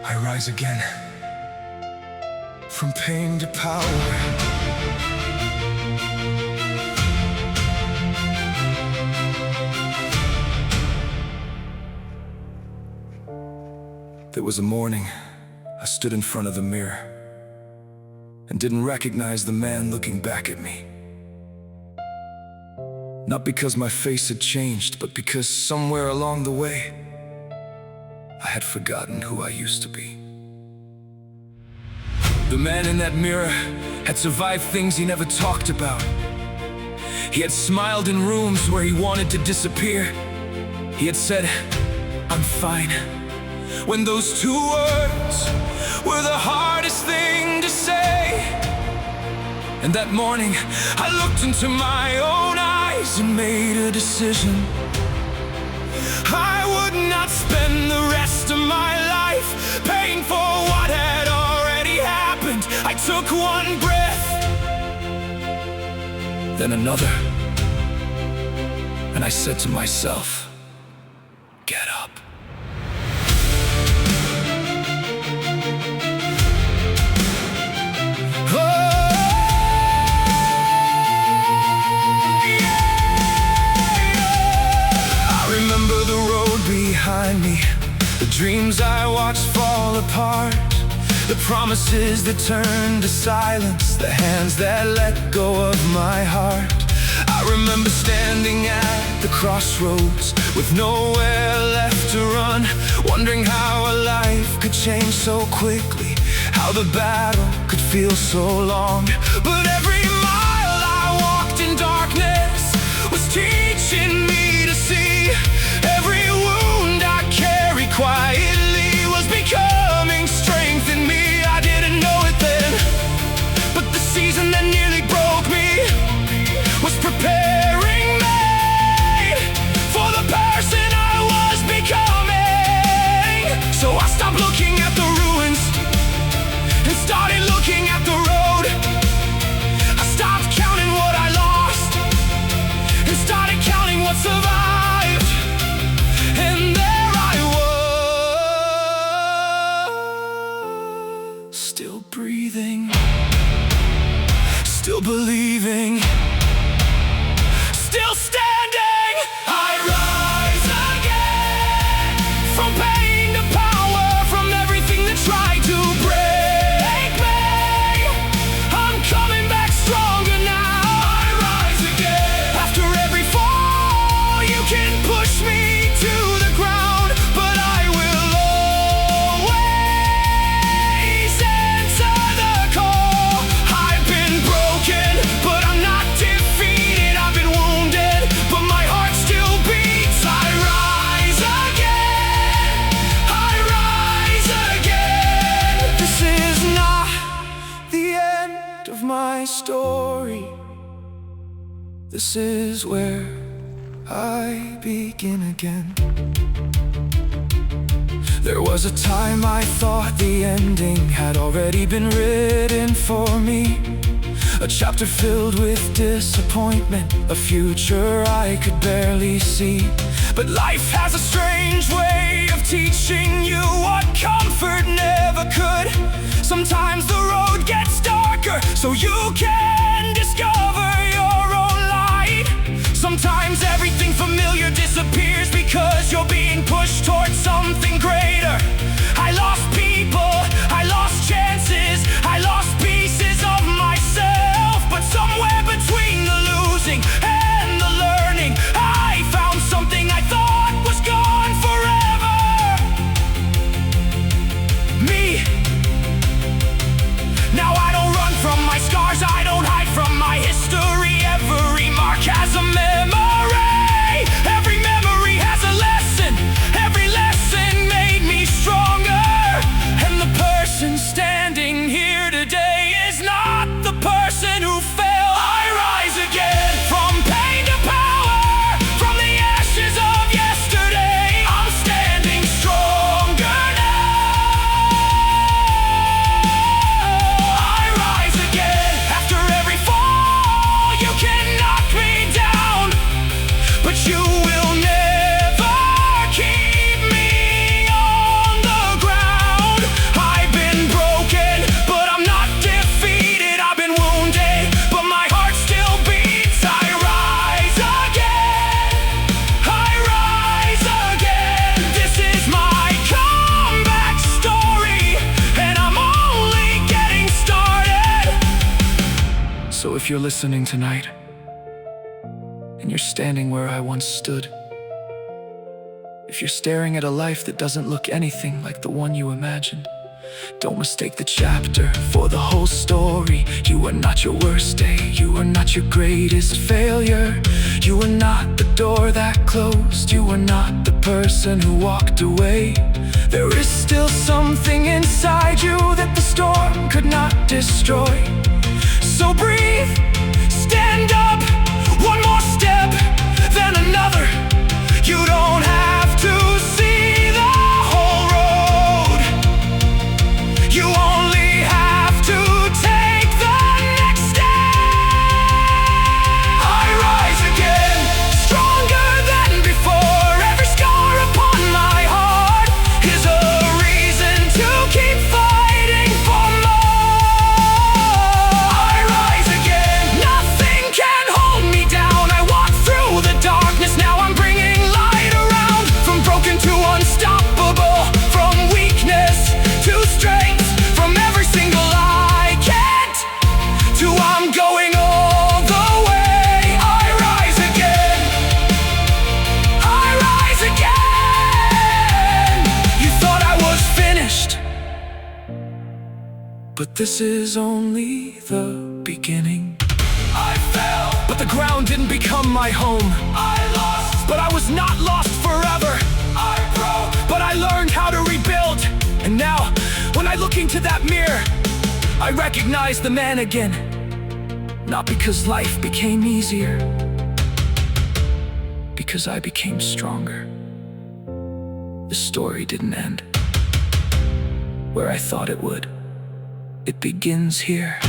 I rise again, from pain to power. There was a morning, I stood in front of the mirror and didn't recognize the man looking back at me. Not because my face had changed, but because somewhere along the way, I had forgotten who I used to be. The man in that mirror had survived things he never talked about. He had smiled in rooms where he wanted to disappear. He had said, "I'm fine," when those two words were the hardest thing to say. And that morning, I looked into my own eyes and made a decision. I would not spend the rest of my life paying for what had already happened. I took one breath, then another, and I said to myself, "Get up." Behind me, the dreams I watched fall apart, the promises that turned to silence, the hands that let go of my heart. I remember standing at the crossroads with nowhere left to run, wondering how a life could change so quickly, how the battle could feel so long. But every mile I walked in darkness was teaching me to see. Every wound I carried quietly was becoming strength in me. I didn't know it then, but the season that nearly broke me was preparing me for the person I was becoming. So I stopped looking at the ruins and started looking at the road. I stopped counting what I lost and started counting what survived. And there I was, still breathing, still believing, still standing. I rise again, from pain to power, from everything that tried to break me. I'm coming back stronger now. I rise again. After every fall, you can push me to the ground, but I will always answer the call. I've been broken, but I'm not defeated. I've been wounded, but my heart still beats. I rise again, I rise again. This is not the end of my story. This is where I begin again. There was a time I thought the ending had already been written for me, a chapter filled with disappointment, a future I could barely see. But life has a strange way of teaching you what comfort never could. Sometimes the road gets darker so you can discover your own light. Sometimes everything familiar disappears because you're being pushed towards something greater. I lost people, I lost chances, I lost pieces of myself. But somewhere between the losing and the learning, I found something I thought was gone forever. Me. Now I don't run from my scars, I don't if you're listening tonight, and you're standing where I once stood. If you're staring at a life that doesn't look anything like the one you imagined, don't mistake the chapter for the whole story. You are not your worst day, you are not your greatest failure. You are not the door that closed, you are not the person who walked away. There is still something inside you that the storm could not destroy. So breathe, stand up, one more step, then another. You don't have to see the whole road. You only have to take the next step. I rise again, stronger than before. Every scar upon my heart is a reason to keep fighting for more. I rise again, nothing can hold me down. I walk through the darkness, now I'm bringing light around. From broken to unstoppable, from weakness to strength, from every single I can't to I'm going all the way. I rise again, I rise again. You thought I was finished, but this is only the beginning. I fell, but the ground didn't become my home. I lost, but I was not lost forever. I broke, but I learned how to rebuild. And now, when I look into that mirror, I recognize the man again. Not because life became easier, because I became stronger. The story didn't end where I thought it would. It begins here.